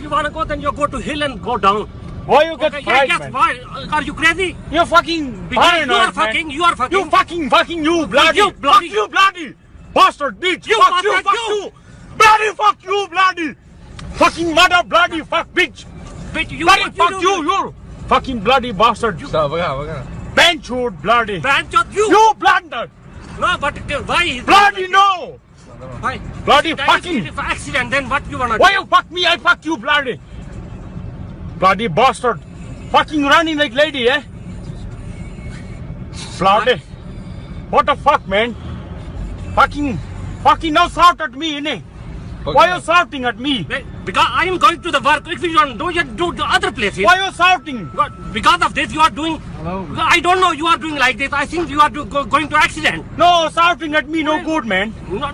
If you want to go, then you go to hill and go down. Why you get Okay, fried, yes, man? why? Are you crazy? You're fucking Because paranoid, you are man. fucking, you are fucking. You fucking, you bloody. You bloody- Fuck you, bloody. Bastard, bitch. You fuck you, bastard, fuck you. you. Bloody, fuck you, bloody. Fucking mother, bloody, fuck, bitch. Bitch, you Bloody, what fuck do? you, you. Fucking bloody bastard. बघा Benchwood, bloody. Banchot, you. You blunder. No, but why? is- Bloody no. Why? Bloody That fucking. is accident. Then what you wanna do? Why you fuck me? I fuck you, bloody. Bloody bastard. Fucking running like lady, eh? Bloody. What the fuck, man? Fucking now shout at me, innit? Why you shouting at me? Because I am going to the work. If you don't do, you do the other places. Why you shouting? Because of this, you are doing. I don't know. You are doing like this. I think you are going to accident. No, shouting at me no good, man. Not